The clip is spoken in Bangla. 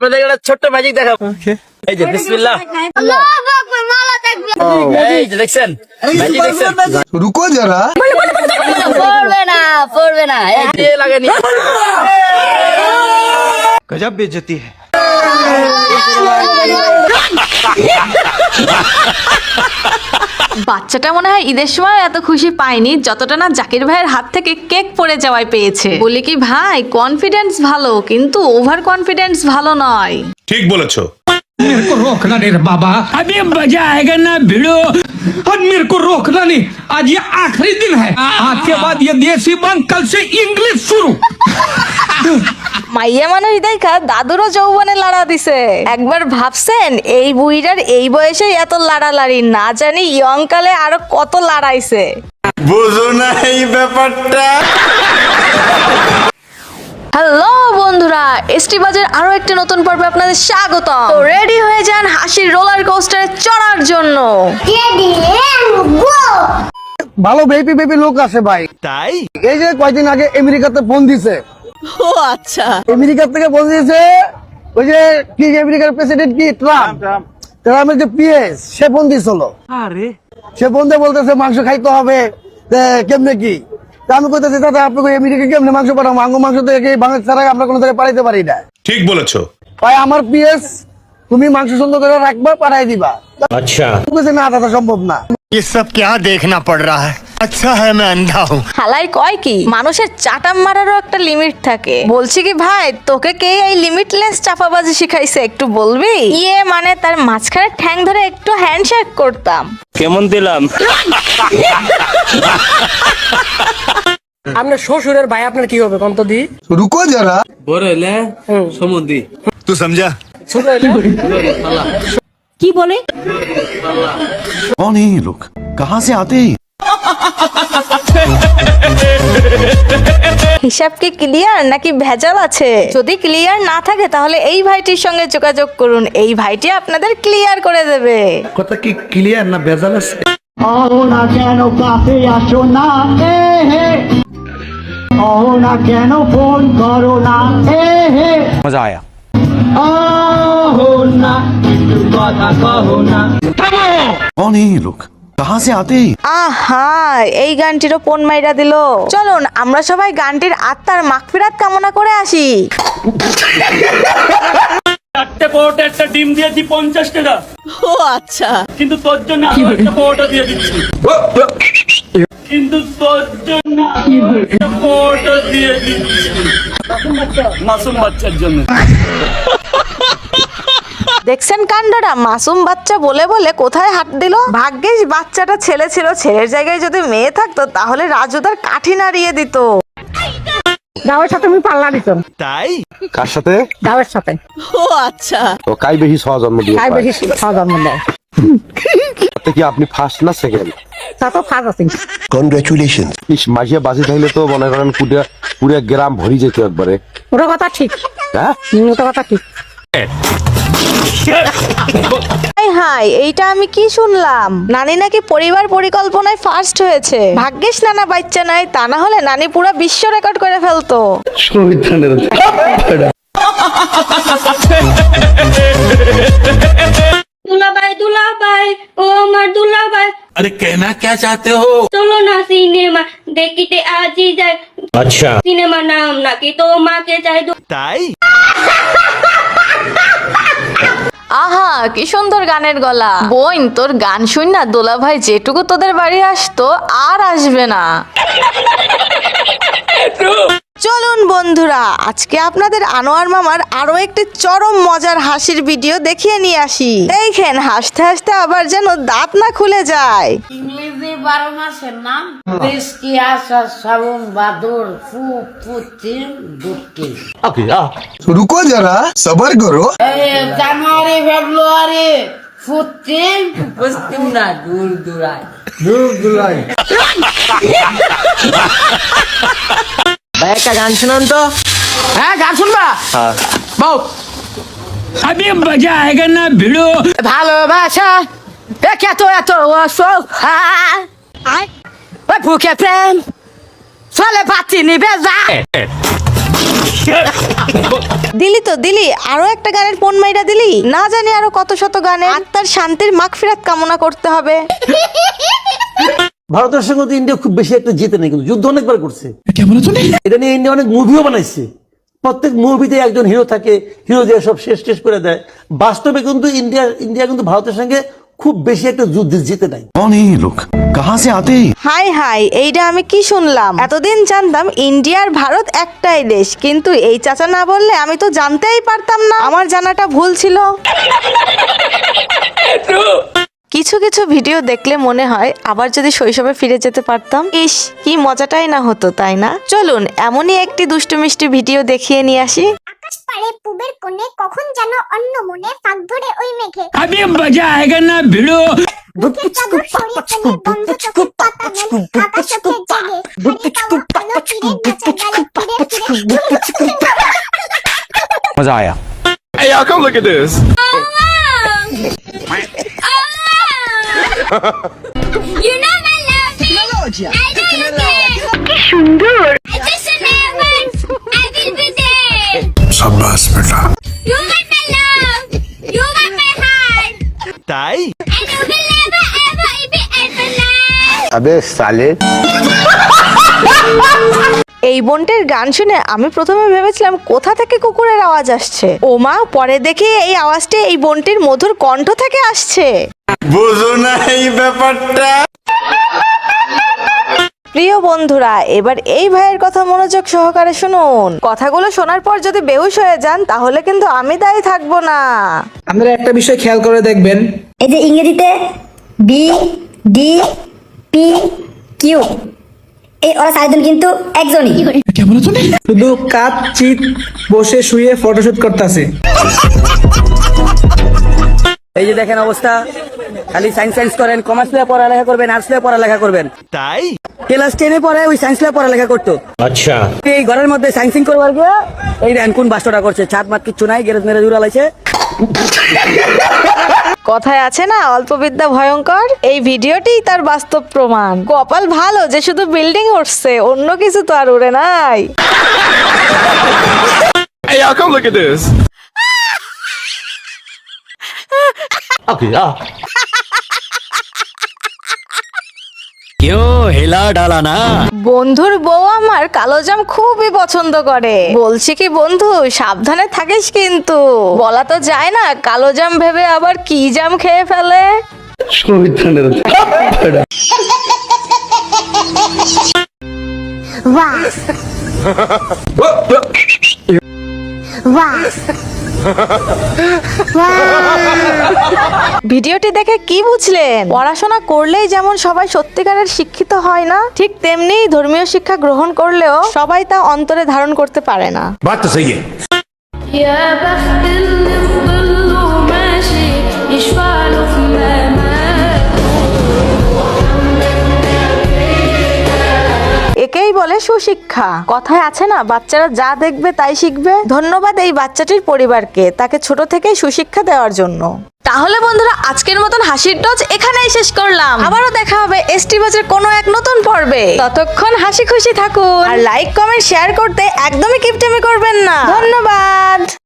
আপনাদের একটা ছোট্ট ম্যাজিক দেখাবো। এই যে বিসমিল্লাহ, এই যে দেখছেন ম্যাজিক দেখছেন। रुको जरा পড়বে না এই যে লাগেনি। गजब बेइज्जती है। বাচ্চাটা মনে হয় ঈদের সময় এত খুশি পায়নি যতটা না জাকির ভাইয়ের হাত থেকে কেক পড়ে যাওয়ায় পেয়েছে। বলি কি ভাই, কনফিডেন্স ভালো কিন্তু ওভার কনফিডেন্স ভালো নয়। ঠিক বলেছো। मेरे को रोकना नहीं रे बाबा, अभी मजा आएगा ना भिड़ो। और मेरे को रोकना नहीं, आज ये आखिरी दिन है। आज के बाद ये देसी बंद, कल से इंग्लिश शुरू। মাইয়া মানুষ দেখা দাদুরও যৌবনে লাড়া দিছে। একবার ভাবছেন এই বুইড়ার এই বয়সে এত লাড়ালাড়ি, না জানি ইয়ং কালে আরো কত লাড়াইছে। বুঝো না এই ব্যাপারটা। হ্যালো বন্ধুরা, এসটি বাজের আরো একটা নতুন পর্বে আপনাদের স্বাগতম। তো রেডি হয়ে যান হাসির রোলার কোস্টারে চড়ার জন্য। ভালো বেবি বেবি লোক আছে ভাই। তাই এই যে কয়দিন আগে আমেরিকাতে ফোন দিছে। ও আচ্ছা, আমেরিকা থেকে ফোন দিয়েছে ওই যে কি আমেরিকার প্রেসিডেন্ট কি ট্রাম্পের যে পিএস, সে ফোন দিয়েছিল। আরে সে ফোন দিয়ে বলতেছে মাংস খাইতে হবে, কেমনে কি। তা আমি কইতেছি দাদা আপনাকে আমেরিকা কেমনে মাংস পাঠাবো, মাংস থেকে বাংলাদেশ ছাড়া আমরা কোনো জায়গায় পাঠাইতে পারি না। ঠিক বলেছো। ভাই আমার পিএস, তুমি মাংস সুন্দর করে রাখবা, পাঠাই দিবা। আচ্ছা না দাদা সম্ভব না। ये सब क्या देखना पड़ रहा है। अच्छा है मैं अंधा हूँ। হালাই কয় কি, মানুষের চাটাম মারারও একটা লিমিট থাকে। বলছি কি ভাই, তোকে কে এই লিমিটলেস চাপাবাজি শিখাইছে একটু বলবি? ইয়ে মানে তার মাঝখানে ঠ্যাং ধরে একটু হ্যান্ডশেক করতাম। কেমন দিলাম? আপনার শ্বশুরের ভাই আপনার কি হবে কন্ত দি? रुको जरा বড় হইলে সমুদ্রি। तू समझा। কি বলে? कौन है ये लोग, कहाँ से आते हैं? হিসাব কি ক্লিয়ার নাকি ভেজাল আছে? যদি ক্লিয়ার না থাকে তাহলে এই ভাইটির সঙ্গে যোগাযোগ করুন, এই ভাইটি আপনাদের ক্লিয়ার করে দেবে। কথা কি ক্লিয়ার না ভেজাল আছে? না কেন কাছে আসো না, না কেন ফোন করো না, मजा आया। না একটু কথা কহো না। कौन है ये लोग, कहाँ से आते हैं? আহা, এই গানটিরও পণ মাইরা দিল। চলুন আমরা সবাই গানটির আত্মার মাগফিরাত কামনা করে আসি। একটা পরোটা একটা ডিম দিয়েছি 50 টাকা, ও আচ্ছা, কিন্তু তোর জন্য আরো একটা পরোটা দিয়ে দিচ্ছি। কিন্তু তোর জন্য আরো একটা পরোটা দিয়ে দিচ্ছি মাসুম বাচ্চার জন্য। দেখছেন কাণ্ডটা, মাসুম বাচ্চা বলে বলে কোথায় হাত দিল। ভাগ্যিস বাচ্চাটা ছেলে ছিল, ছেলের জায়গায় যদি মেয়ে থাকতো তাহলে রাজুদার কাঠি নাড়িয়ে দিত। দাওয়ার সাথে আমি পাল্লা দিতাম, তাই কার সাথে? দাওয়ার সাথে। ও আচ্ছা, তো কাই বেশি সহজন্ম দিয়ে তাই বেশি খাওয়া জন্ম দেয়। তাতে কি আপনি ফার্স্ট না সেকেন্ড? তা তো ফাজ আছে। কনগ্রাচুলেশন। ইস মাসিয়া বাসি থাকলে তো মনে করেন পুরো গ্রাম ভরি যেত একবারে। ওটা কথা ঠিক, হ্যাঁ ওটা কথা ঠিক। হাই হাই, এইটা আমি কি শুনলাম? নানি নাকি পরিবার পরিকল্পনায় ফার্স্ট হয়েছে। ভাগ্যিস নানা বাচ্চা নাই, তা না হলে নানি পুরো বিশ্ব রেকর্ড করে ফেলতো। দুলাভাই ও আমার দুলাভাই, अरे कहना क्या चाहते हो? চলো না সিনেমা দেখিতে আজি যায়। अच्छा সিনেমার নাম নাকি তোমাকে চাই। তাই আহা, কি সুন্দর গানের গলা। বোন, তোর গান শুন না দোলা ভাই যেটুকু তোদের বাড়ি আসতো আর আসবে না। চলুন বন্ধুরা, আজকে আপনাদের আনোয়ার মামার আরো একটি চরম মজার হাসির ভিডিও দেখিয়ে নিয়ে আসি। দেখেন হাসতে হাসতে আবার যেন দাঁত না খুলে যায়। ইংরেজি 12 মাসের নাম বৃষ্টি, আষাঢ়, শ্রাবণ, ভাদর, পুত্তির, দুঃখী। रुको जरा सबर करो। জানুয়ারি, ফেব্রুয়ারি, পুত্তির, পশ্চিম না দূর দূরায়। একটা গান শোনান তো। হ্যাঁ, গান শুনবা? বউ, अभी मजा आएगा ना भिड़ो। ভালোবাসা এত এত অসুখ, ওই বুকে প্রেম চলে পাচ্ছি নিবে যা। দিলি তো দিলি, আরো একটা গানের ফোন মাইরা দিলি, না জানি আরো কত শত গানে আত্মার শান্তির মাগফিরাত কামনা করতে হবে। ভারতের সঙ্গে তো ইন্ডিয়া খুব বেশি একটা জিতে নেই, কিন্তু যুদ্ধ অনেকবার করছে। এটা নিয়ে ইন্ডিয়া অনেক মুভিও বানাইছে। প্রত্যেক মুভিতে একজন হিরো থাকে, হিরো দিয়ে সব শেষ করে দেয়। বাস্তবে কিন্তু ইন্ডিয়া কিন্তু ভারতের সঙ্গে খুব বেশি একটা যুদ্ধ জিতে নাই। হাই হাই, এইটা আমি কি শুনলাম? এতদিন জানতাম ইন্ডিয়া আর ভারত একটাই দেশ, কিন্তু এই চাচা না বললে আমি তো জানতেই পারতাম না। আমার জানাটা ভুল ছিল। কিছু কিছু ভিডিও দেখলে মনে হয় আবার যদি শৈশবে ফিরে যেতে পারতাম, ইস কি মজাটাই না হতো, তাই না? চলুন এমনই একটি দুষ্টু মিষ্টি ভিডিও দেখিয়ে নিয়ে আসি। আকাশ পারে পুবের কোণে, কখন যেন অন্য মনে ফাঁক ধরে ওই মেঘে अभी मजा आएगा ना भिड़ो। বুকের চাদর সরিয়ে ফেলে, বন্ধ চোখে পাতা মেলে, আকাশ ওঠে জেগে, হারিয়ে যাওয়া আলো ফিরে নাচে গালে ফিরে মজা আয়া। Hey, y'all, come look at this. You know I love you. I know you care. কি সুন্দর। I just never I will be there. शाबाश बेटा। You got my love. You got my heart. তাই? And you will never ever be ever lie. আবে সালে। এই বোনটির গান শুনে আমি প্রথমে ভেবেছিলাম কোথা থেকে কুকুরের আওয়াজ আসছে। ওমা, পরে দেখি এই আওয়াজটি এই বোনটির মধুর কণ্ঠ থেকে আসছে। বুঝো না এই ব্যাপারটা। প্রিয় বন্ধুরা, এবার এই ভাইয়ের কথা মনোযোগ সহকারে শুনুন। কথাগুলো শোনার পর যদি বেহুশ হয়ে যান তাহলে কিন্তু আমি দায়ী থাকবো না। আপনারা একটা বিষয় খেয়াল করে দেখবেন, এই যে ইংরেজিতে বি ডি পি কিউ, এই ওরা চারজন কিন্তু একজনই। শুধু কাজ চিত বসে শুয়ে ফটোশুট করতেছে। এই যে দেখেন অবস্থা, খালি সায়েন্স করেন, কমার্স নিয়ে পড়ালেখা করবেন, আর্টস নিয়ে পড়ালেখা করবেন। তাই? ক্লাস 10-এ পড়ে ওই সায়েন্স নিয়ে পড়ালেখা করতো। अच्छा। এই ঘরের মধ্যে সায়েন্সিং করবার গিয়ে এই দেন কোন বাস্টটা করছে, ছাদ মাত কিচ্ছু নাই, গ্যারেজ মেরে উড়ালাইছে। কথায় আছে না, অল্প বিদ্যা ভয়ঙ্কর। এই ভিডিওটিই তার বাস্তব প্রমাণ। কপাল ভালো যে শুধু বিল্ডিং উঠছে, অন্য কিছু তো আর উড়ে নাই। Hey, y'all, come look at this. क्यों हिला डाला ना। বন্ধুর বউ আমার কালো জাম খুবই পছন্দ করে। বলছি কি বন্ধু, সাবধানে থাকিস কিন্তু। বলা তো যায় না, কালো জাম ভেবে আবার কি জাম খেয়ে ফেলে। বাহ বাহ ভিডিওটি দেখে কি বুঝলেন? পড়াশোনা করলেই যেমন সবাই সত্যিকারের শিক্ষিত হয় না, ঠিক তেমনি ধর্মীয় শিক্ষা গ্রহণ করলেও সবাই তা অন্তরে ধারণ করতে পারে না। बात तो सही है। يا بخت اللي في ظله ماشي يشفع له في একেই বলে সুশিক্ষা। কথায় আছে না, বাচ্চারা যা দেখবে তাই শিখবে। ধন্যবাদ এই বাচ্চাটির পরিবারকে তাকে ছোট থেকেই সুশিক্ষা দেওয়ার জন্য। তাহলে বন্ধুরা, আজকের মতন হাসির টচ এখানেই শেষ করলাম। আবারও দেখা হবে এসটি বাজের কোনো এক নতুন পর্বে। ততক্ষণ হাসি খুশি থাকুন, আর লাইক কমেন্ট শেয়ার করতে একদমই কিপটেমি করবেন না। ধন্যবাদ।